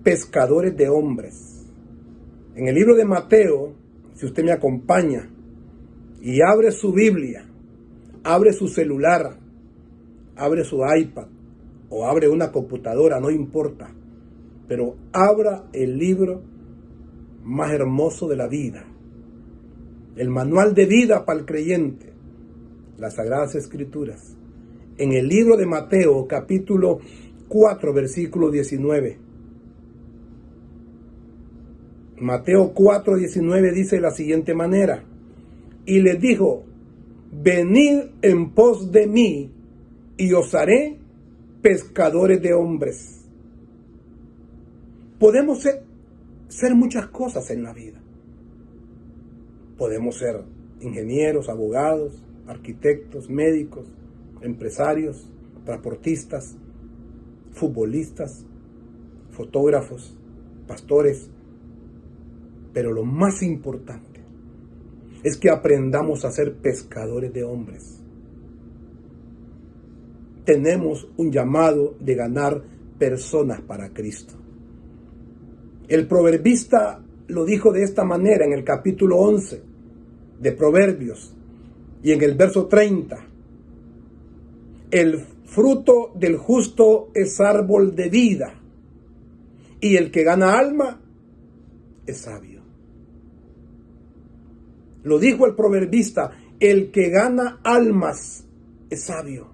pescadores de hombres. En el libro de Mateo, si usted me acompaña y abre su Biblia, abre su celular, abre su iPad o abre una computadora, no importa, pero abra el libro más hermoso de la vida, el manual de vida para el creyente, las Sagradas Escrituras. En el libro de Mateo, capítulo 4, versículo 19. Mateo 4, 19 dice de la siguiente manera: y les dijo, venid en pos de mí, y os haré pescadores de hombres. Podemos ser muchas cosas en la vida. Podemos ser ingenieros, abogados, arquitectos, médicos, empresarios, transportistas, futbolistas, fotógrafos, pastores. Pero lo más importante es que aprendamos a ser pescadores de hombres. Tenemos un llamado de ganar personas para Cristo. El proverbista lo dijo de esta manera en el capítulo 11 de Proverbios y en el verso 30. El fruto del justo es árbol de vida, y el que gana alma es sabio. Lo dijo el proverbista, el que gana almas es sabio.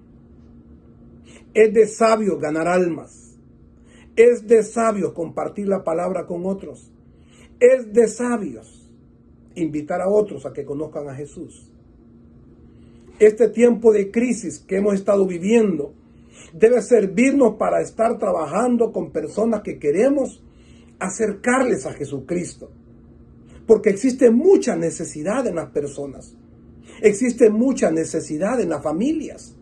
Es de sabios ganar almas. Es de sabios compartir la palabra con otros. Es de sabios invitar a otros a que conozcan a Jesús. Este tiempo de crisis que hemos estado viviendo debe servirnos para estar trabajando con personas que queremos acercarles a Jesucristo. Porque existe mucha necesidad en las personas. Existe mucha necesidad en las familias.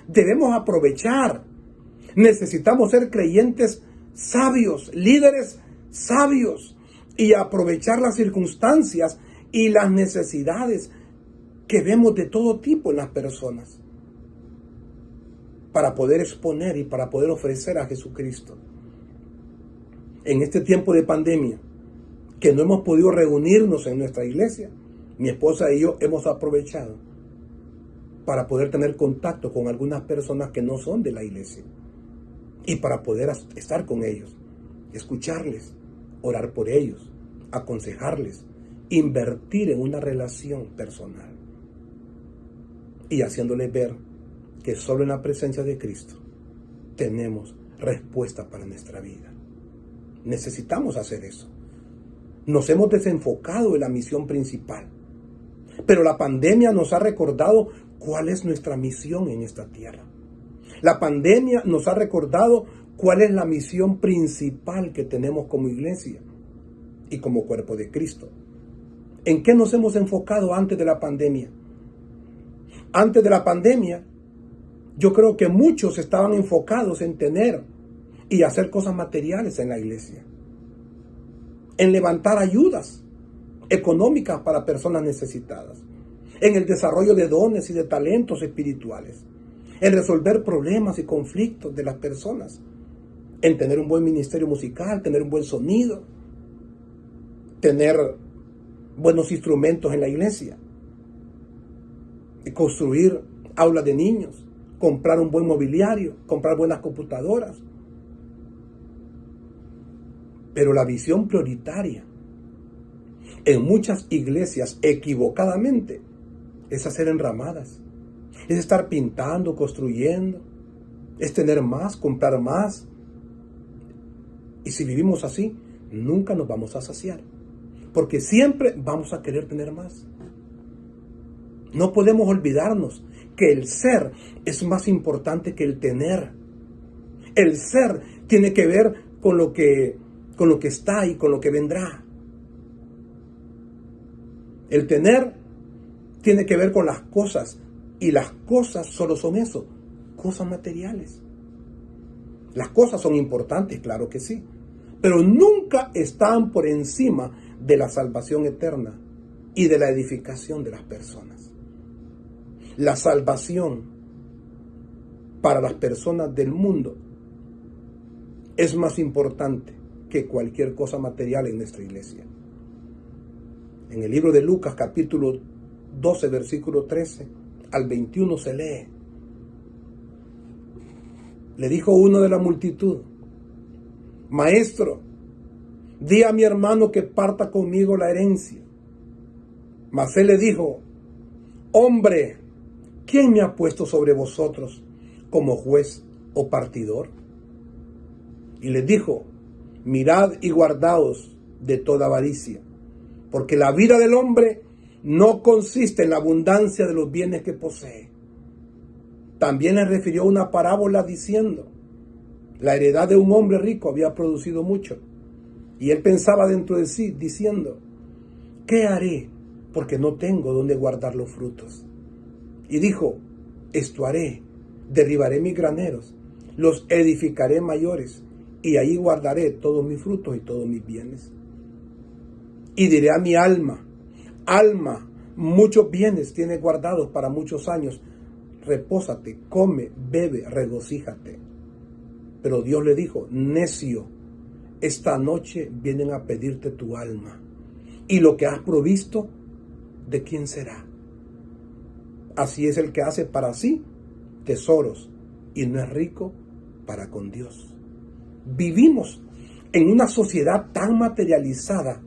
Debemos aprovechar. Necesitamos ser creyentes sabios, líderes sabios, y aprovechar las circunstancias y las necesidades que vemos de todo tipo en las personas para poder exponer y para poder ofrecer a Jesucristo. En este tiempo de pandemia, que no hemos podido reunirnos en nuestra iglesia, mi esposa y yo hemos aprovechado para poder tener contacto con algunas personas que no son de la iglesia y para poder estar con ellos, escucharles, orar por ellos, aconsejarles, invertir en una relación personal y haciéndoles ver que solo en la presencia de Cristo tenemos respuesta para nuestra vida. Necesitamos hacer eso. Nos hemos desenfocado de la misión principal, pero la pandemia nos ha recordado cuál es nuestra misión en esta tierra. La pandemia nos ha recordado cuál es la misión principal que tenemos como iglesia y como cuerpo de Cristo. ¿En qué nos hemos enfocado antes de la pandemia? Antes de la pandemia, yo creo que muchos estaban enfocados en tener y hacer cosas materiales en la iglesia, en levantar ayudas económicas para personas necesitadas, en el desarrollo de dones y de talentos espirituales, en resolver problemas y conflictos de las personas, en tener un buen ministerio musical, tener un buen sonido, tener buenos instrumentos en la iglesia, y construir aulas de niños, comprar un buen mobiliario, comprar buenas computadoras. Pero la visión prioritaria en muchas iglesias equivocadamente es hacer enramadas, es estar pintando, construyendo, es tener más, comprar más. Y si vivimos así, nunca nos vamos a saciar, porque siempre vamos a querer tener más. No podemos olvidarnos que el ser es más importante que el tener. El ser tiene que ver con lo que está y con lo que vendrá. El tener tiene que ver con las cosas, y las cosas solo son eso, cosas materiales. Las cosas son importantes, claro que sí, pero nunca están por encima de la salvación eterna y de la edificación de las personas. La salvación para las personas del mundo es más importante que cualquier cosa material en nuestra iglesia. En el libro de Lucas, capítulo 12, versículo 13 al 21 se lee. Le dijo uno de la multitud: Maestro, di a mi hermano que parta conmigo la herencia. Mas él le dijo: Hombre, ¿quién me ha puesto sobre vosotros como juez o partidor? Y les dijo: Mirad y guardaos de toda avaricia, porque la vida del hombre no consiste en la abundancia de los bienes que posee. También le refirió una parábola diciendo: la heredad de un hombre rico había producido mucho, y él pensaba dentro de sí, diciendo: ¿qué haré? Porque no tengo donde guardar los frutos. Y dijo: esto haré, derribaré mis graneros, los edificaré mayores, y ahí guardaré todos mis frutos y todos mis bienes. Y diré a mi alma: alma, muchos bienes tienes guardados para muchos años, repósate, come, bebe, regocíjate. Pero Dios le dijo: necio, esta noche vienen a pedirte tu alma, y lo que has provisto, ¿de quién será? Así es el que hace para sí tesoros y no es rico para con Dios. Vivimos en una sociedad tan materializada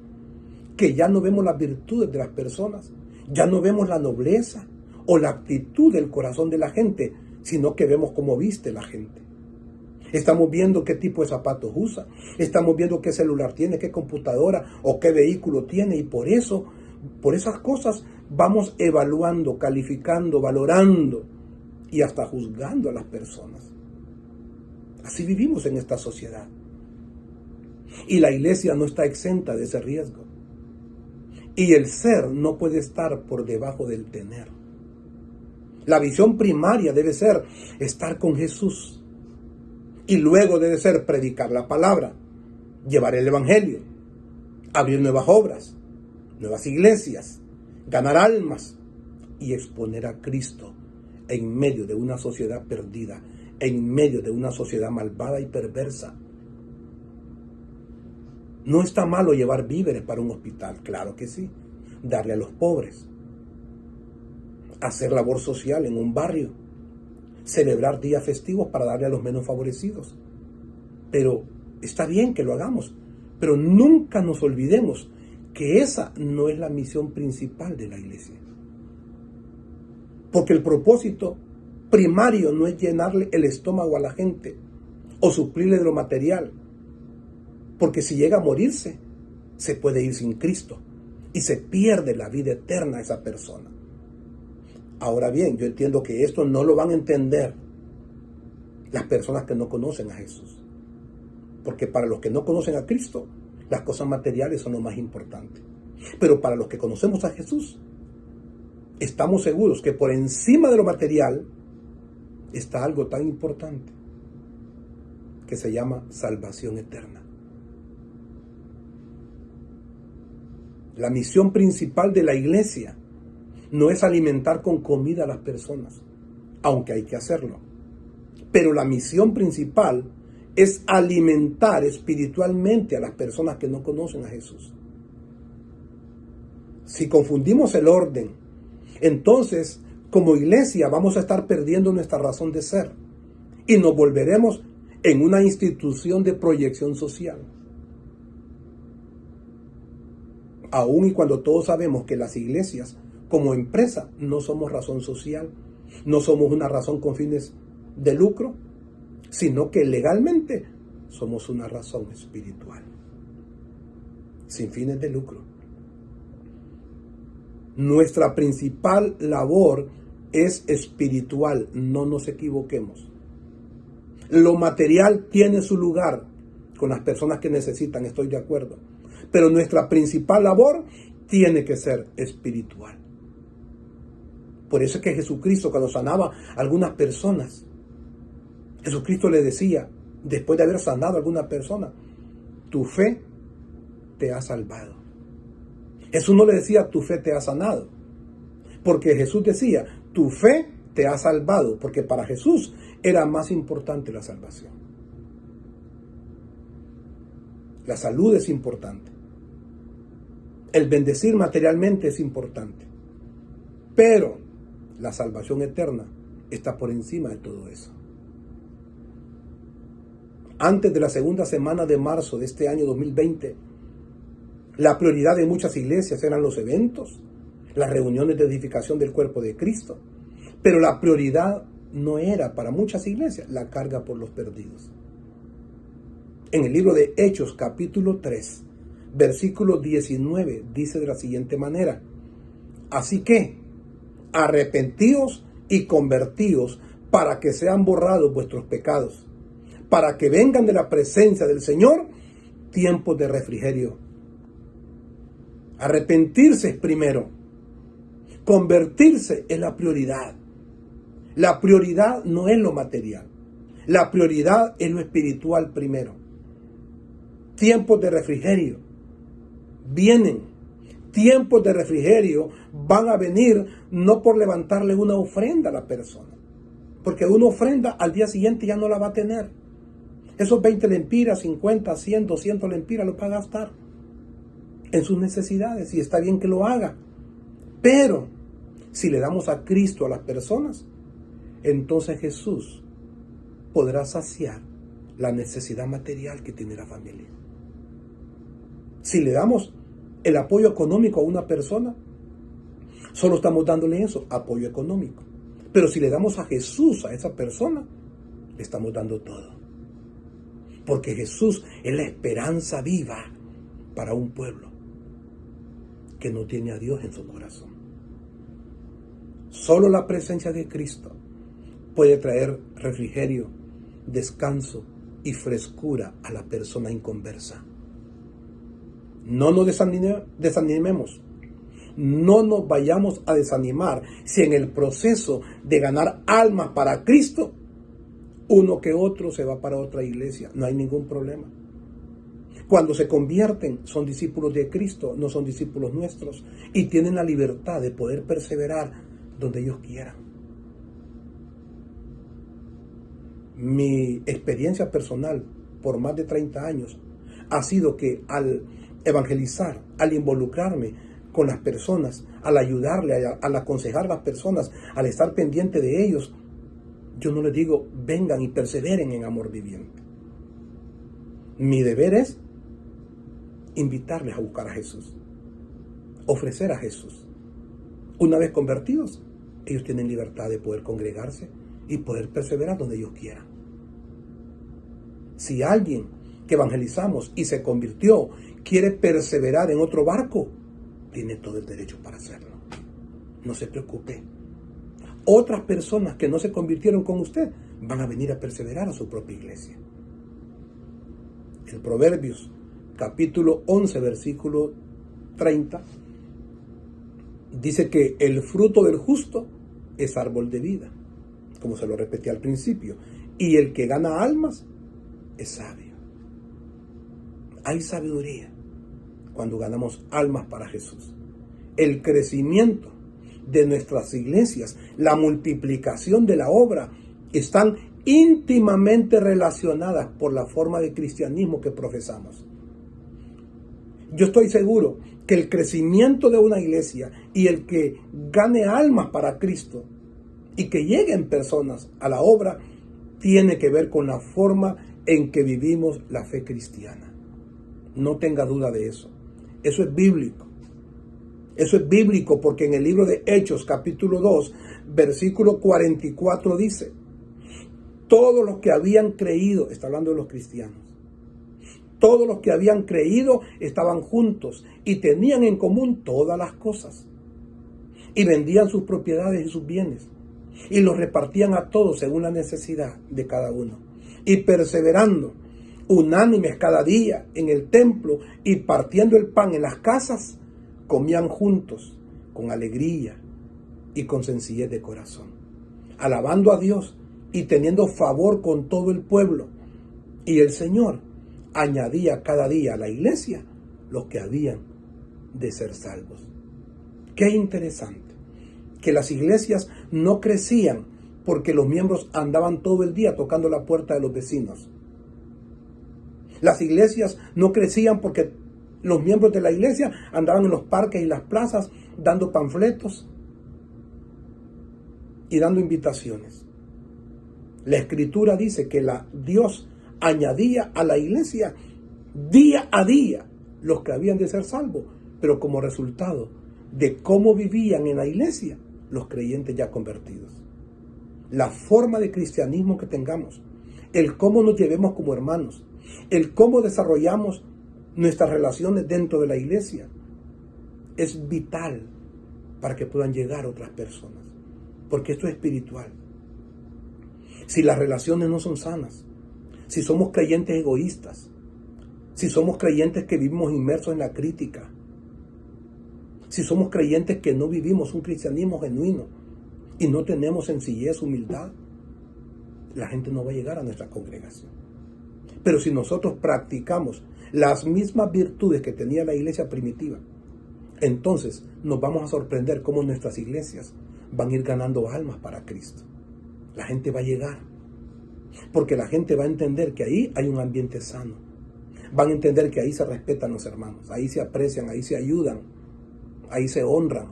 que ya no vemos las virtudes de las personas, ya no vemos la nobleza o la actitud del corazón de la gente, sino que vemos cómo viste la gente. Estamos viendo qué tipo de zapatos usa, estamos viendo qué celular tiene, qué computadora o qué vehículo tiene, y por eso, por esas cosas vamos evaluando, calificando, valorando y hasta juzgando a las personas. Así vivimos en esta sociedad. Y la iglesia no está exenta de ese riesgo. Y el ser no puede estar por debajo del tener. La visión primaria debe ser estar con Jesús. Y luego debe ser predicar la palabra, llevar el evangelio, abrir nuevas obras, nuevas iglesias, ganar almas y exponer a Cristo en medio de una sociedad perdida, en medio de una sociedad malvada y perversa. No está malo llevar víveres para un hospital, claro que sí, darle a los pobres, hacer labor social en un barrio, celebrar días festivos para darle a los menos favorecidos. Pero está bien que lo hagamos, pero nunca nos olvidemos que esa no es la misión principal de la iglesia. Porque el propósito primario no es llenarle el estómago a la gente o suplirle de lo material. Porque si llega a morirse, se puede ir sin Cristo y se pierde la vida eterna a esa persona. Ahora bien, yo entiendo que esto no lo van a entender las personas que no conocen a Jesús. Porque para los que no conocen a Cristo, las cosas materiales son lo más importante. Pero para los que conocemos a Jesús, estamos seguros que por encima de lo material está algo tan importante que se llama salvación eterna. La misión principal de la iglesia no es alimentar con comida a las personas, aunque hay que hacerlo. Pero la misión principal es alimentar espiritualmente a las personas que no conocen a Jesús. Si confundimos el orden, entonces como iglesia vamos a estar perdiendo nuestra razón de ser y nos volveremos en una institución de proyección social. Aun y cuando todos sabemos que las iglesias como empresa no somos razón social, no somos una razón con fines de lucro, sino que legalmente somos una razón espiritual, sin fines de lucro. Nuestra principal labor es espiritual, no nos equivoquemos. Lo material tiene su lugar con las personas que necesitan, estoy de acuerdo, pero nuestra principal labor tiene que ser espiritual. Por eso es que Jesucristo, cuando sanaba a algunas personas, Jesucristo le decía, después de haber sanado a alguna persona: tu fe te ha salvado. Jesús no le decía: tu fe te ha sanado, porque Jesús decía: tu fe te ha salvado, porque para Jesús era más importante la salvación. La salud es importante. El bendecir materialmente es importante. Pero la salvación eterna está por encima de todo eso. Antes de la segunda semana de marzo de este año 2020, la prioridad de muchas iglesias eran los eventos, las reuniones de edificación del cuerpo de Cristo. Pero la prioridad no era para muchas iglesias la carga por los perdidos. En el libro de Hechos, capítulo 3, versículo 19, dice de la siguiente manera: así que, arrepentíos y convertíos para que sean borrados vuestros pecados, para que vengan de la presencia del Señor tiempos de refrigerio. Arrepentirse es primero. Convertirse es la prioridad. La prioridad no es lo material. La prioridad es lo espiritual primero. Tiempos de refrigerio vienen. Tiempos de refrigerio van a venir no por levantarle una ofrenda a la persona. Porque una ofrenda al día siguiente ya no la va a tener. Esos 20 lempiras, 50, 100, 200 lempiras los va a gastar en sus necesidades, y está bien que lo haga. Pero si le damos a Cristo a las personas, entonces Jesús podrá saciar la necesidad material que tiene la familia. Si le damos el apoyo económico a una persona, solo estamos dándole eso, apoyo económico. Pero si le damos a Jesús a esa persona, le estamos dando todo. Porque Jesús es la esperanza viva para un pueblo que no tiene a Dios en su corazón. Solo la presencia de Cristo puede traer refrigerio, descanso y frescura a la persona inconversa. No nos desanimemos. No nos vayamos a desanimar si en el proceso de ganar almas para Cristo, uno que otro se va para otra iglesia. No hay ningún problema. Cuando se convierten, son discípulos de Cristo, no son discípulos nuestros, y tienen la libertad de poder perseverar donde ellos quieran. Mi experiencia personal por más de 30 años ha sido que al evangelizar, al involucrarme con las personas, al ayudarle, al aconsejar a las personas, al estar pendiente de ellos, yo no les digo vengan y perseveren en amor viviente. Mi deber es invitarles a buscar a Jesús, ofrecer a Jesús. Una vez convertidos, ellos tienen libertad de poder congregarse y poder perseverar donde ellos quieran. Si alguien que evangelizamos y se convirtió quiere perseverar en otro barco, tiene todo el derecho para hacerlo. No se preocupe. Otras personas que no se convirtieron con usted van a venir a perseverar a su propia iglesia. En Proverbios, capítulo 11, versículo 30, dice que el fruto del justo es árbol de vida, como se lo repetí al principio, y el que gana almas es sabio. Hay sabiduría cuando ganamos almas para Jesús. El crecimiento de nuestras iglesias, la multiplicación de la obra, están íntimamente relacionadas por la forma de cristianismo que profesamos. Yo estoy seguro que el crecimiento de una iglesia y el que gane almas para Cristo y que lleguen personas a la obra tiene que ver con la forma en que vivimos la fe cristiana. No tenga duda de eso. Eso es bíblico. Eso es bíblico porque en el libro de Hechos, capítulo 2, versículo 44 dice: todos los que habían creído, está hablando de los cristianos, todos los que habían creído estaban juntos y tenían en común todas las cosas. Y vendían sus propiedades y sus bienes y los repartían a todos según la necesidad de cada uno. Y perseverando, unánimes cada día en el templo y partiendo el pan en las casas, comían juntos con alegría y con sencillez de corazón, alabando a Dios y teniendo favor con todo el pueblo. Y el Señor añadía cada día a la iglesia los que habían de ser salvos. Qué interesante que las iglesias no crecían porque los miembros andaban todo el día tocando la puerta de los vecinos. Las iglesias no crecían porque los miembros de la iglesia andaban en los parques y las plazas dando panfletos y dando invitaciones. La Escritura dice que Dios añadía a la iglesia día a día los que habían de ser salvos, pero como resultado de cómo vivían en la iglesia los creyentes ya convertidos. La forma de cristianismo que tengamos, el cómo nos llevemos como hermanos, el cómo desarrollamos nuestras relaciones dentro de la iglesia, es vital para que puedan llegar otras personas, porque esto es espiritual. Si las relaciones no son sanas, si somos creyentes egoístas, si somos creyentes que vivimos inmersos en la crítica, si somos creyentes que no vivimos un cristianismo genuino y no tenemos sencillez, humildad, la gente no va a llegar a nuestra congregación. Pero si nosotros practicamos las mismas virtudes que tenía la iglesia primitiva, entonces nos vamos a sorprender cómo nuestras iglesias van a ir ganando almas para Cristo. La gente va a llegar, porque la gente va a entender que ahí hay un ambiente sano. Van a entender que ahí se respetan los hermanos, ahí se aprecian, ahí se ayudan, ahí se honran.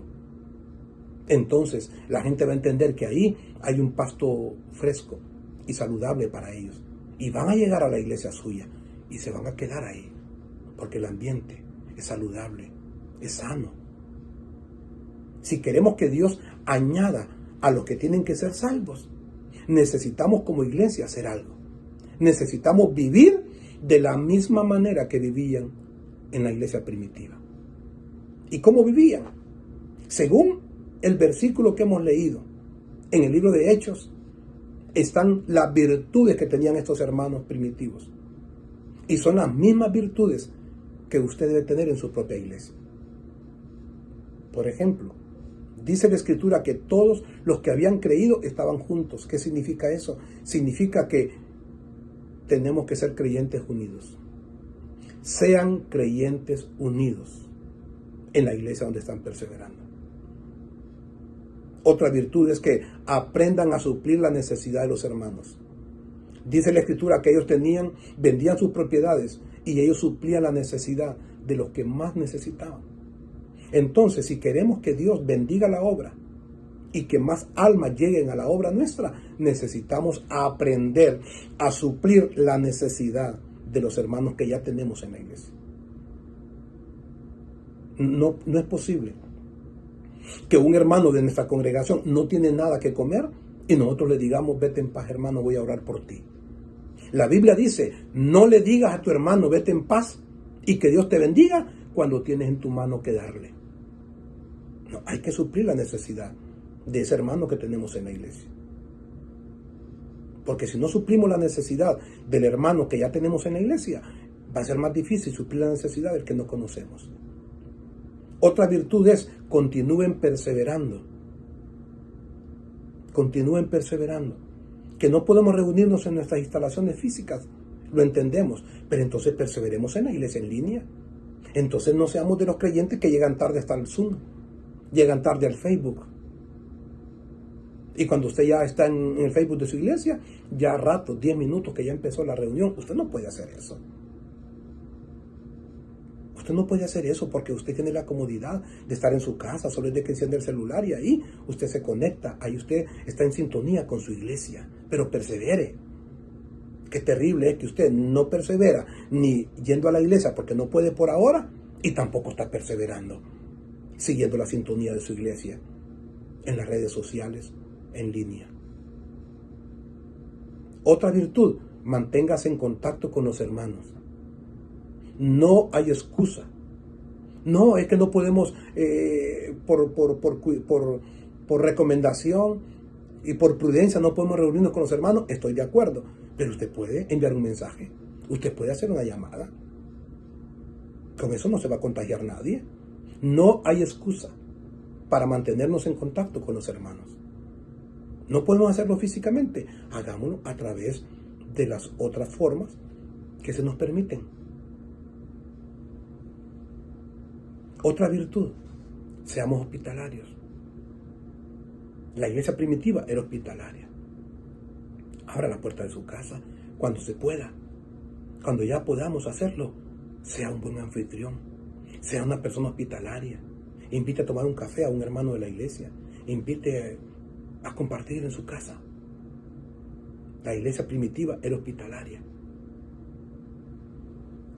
Entonces la gente va a entender que ahí hay un pasto fresco y saludable para ellos. Y van a llegar a la iglesia suya y se van a quedar ahí, porque el ambiente es saludable, es sano. Si queremos que Dios añada a los que tienen que ser salvos, necesitamos como iglesia hacer algo. Necesitamos vivir de la misma manera que vivían en la iglesia primitiva. ¿Y cómo vivían? Según el versículo que hemos leído en el libro de Hechos, están las virtudes que tenían estos hermanos primitivos. Y son las mismas virtudes que usted debe tener en su propia iglesia. Por ejemplo, dice la Escritura que todos los que habían creído estaban juntos. ¿Qué significa eso? Significa que tenemos que ser creyentes unidos. Sean creyentes unidos en la iglesia donde están perseverando. Otra virtud es que aprendan a suplir la necesidad de los hermanos. Dice la Escritura que ellos vendían sus propiedades y ellos suplían la necesidad de los que más necesitaban. Entonces, si queremos que Dios bendiga la obra y que más almas lleguen a la obra nuestra, necesitamos aprender a suplir la necesidad de los hermanos que ya tenemos en la iglesia. No es posible que un hermano de nuestra congregación no tiene nada que comer y nosotros le digamos: vete en paz, hermano, voy a orar por ti. La Biblia dice: no le digas a tu hermano vete en paz y que Dios te bendiga cuando tienes en tu mano que darle. No, hay que suplir la necesidad de ese hermano que tenemos en la iglesia. Porque si no suplimos la necesidad del hermano que ya tenemos en la iglesia, va a ser más difícil suplir la necesidad del que no conocemos. Otra virtud es: continúen perseverando. Continúen perseverando. Que no podemos reunirnos en nuestras instalaciones físicas, lo entendemos, pero entonces perseveremos en la iglesia en línea. Entonces no seamos de los creyentes que llegan tarde hasta el Zoom, llegan tarde al Facebook. Y cuando usted ya está en el Facebook de su iglesia, ya a rato, 10 minutos que ya empezó la reunión, usted no puede hacer eso. Usted no puede hacer eso porque usted tiene la comodidad de estar en su casa, solo es de que enciende el celular y ahí usted se conecta, ahí usted está en sintonía con su iglesia, pero persevere. Qué terrible es que usted no persevera ni yendo a la iglesia porque no puede por ahora y tampoco está perseverando, siguiendo la sintonía de su iglesia en las redes sociales, en línea. Otra virtud: manténgase en contacto con los hermanos. No hay excusa. No, es que no podemos por recomendación y por prudencia no podemos reunirnos con los hermanos. Estoy de acuerdo, pero usted puede enviar un mensaje, usted puede hacer una llamada. Con eso no se va a contagiar nadie. No hay excusa para mantenernos en contacto con los hermanos. No podemos hacerlo físicamente, hagámoslo a través de las otras formas que se nos permiten. Otra virtud: seamos hospitalarios. La iglesia primitiva era hospitalaria. Abra la puerta de su casa cuando se pueda. Cuando ya podamos hacerlo, sea un buen anfitrión, sea una persona hospitalaria, invite a tomar un café a un hermano de la iglesia, invite a compartir en su casa. La iglesia primitiva era hospitalaria.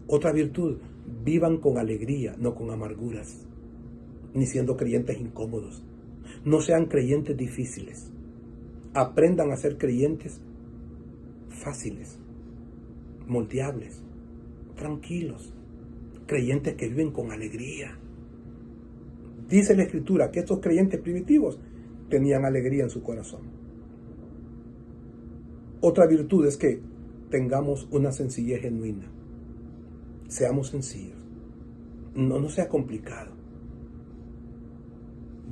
Otra virtud, vivan con alegría, no con amarguras, ni siendo creyentes incómodos. No sean creyentes difíciles. Aprendan a ser creyentes fáciles, moldeables, tranquilos, creyentes que viven con alegría. Dice la Escritura que estos creyentes primitivos tenían alegría en su corazón. Otra virtud es que tengamos una sencillez genuina. Seamos sencillos. No sea complicado.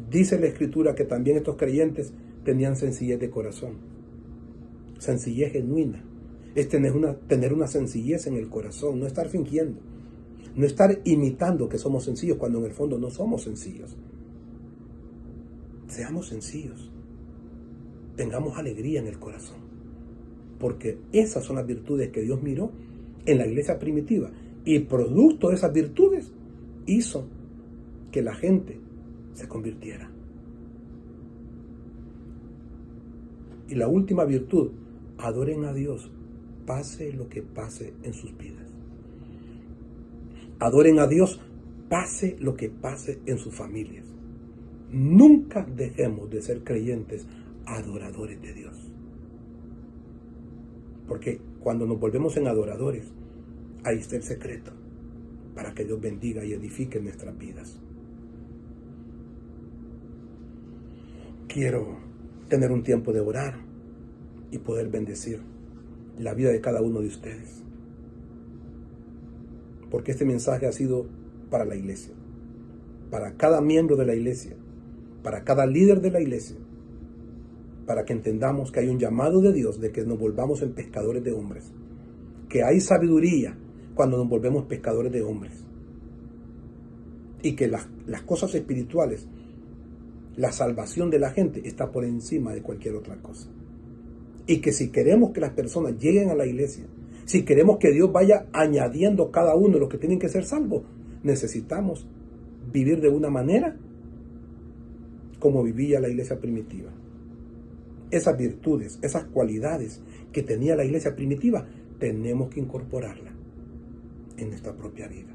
Dice la Escritura que también estos creyentes tenían sencillez de corazón. Sencillez genuina. Es tener una sencillez en el corazón, no estar fingiendo. No estar imitando que somos sencillos cuando en el fondo no somos sencillos. Seamos sencillos. Tengamos alegría en el corazón. Porque esas son las virtudes que Dios miró en la iglesia primitiva. Y producto de esas virtudes hizo que la gente se convirtiera. Y la última virtud, adoren a Dios, pase lo que pase en sus vidas. Adoren a Dios, pase lo que pase en sus familias. Nunca dejemos de ser creyentes adoradores de Dios. Porque cuando nos volvemos en adoradores, ahí está el secreto para que Dios bendiga y edifique nuestras vidas. Quiero tener un tiempo de orar y poder bendecir la vida de cada uno de ustedes. Porque este mensaje ha sido para la iglesia, para cada miembro de la iglesia, para cada líder de la iglesia, para que entendamos que hay un llamado de Dios de que nos volvamos en pescadores de hombres, que hay sabiduría cuando nos volvemos pescadores de hombres, y que las cosas espirituales, la salvación de la gente está por encima de cualquier otra cosa. Y que si queremos que las personas lleguen a la iglesia, si queremos que Dios vaya añadiendo cada uno de los que tienen que ser salvos, necesitamos vivir de una manera como vivía la iglesia primitiva. Esas virtudes, esas cualidades que tenía la iglesia primitiva, tenemos que incorporarlas en nuestra propia vida.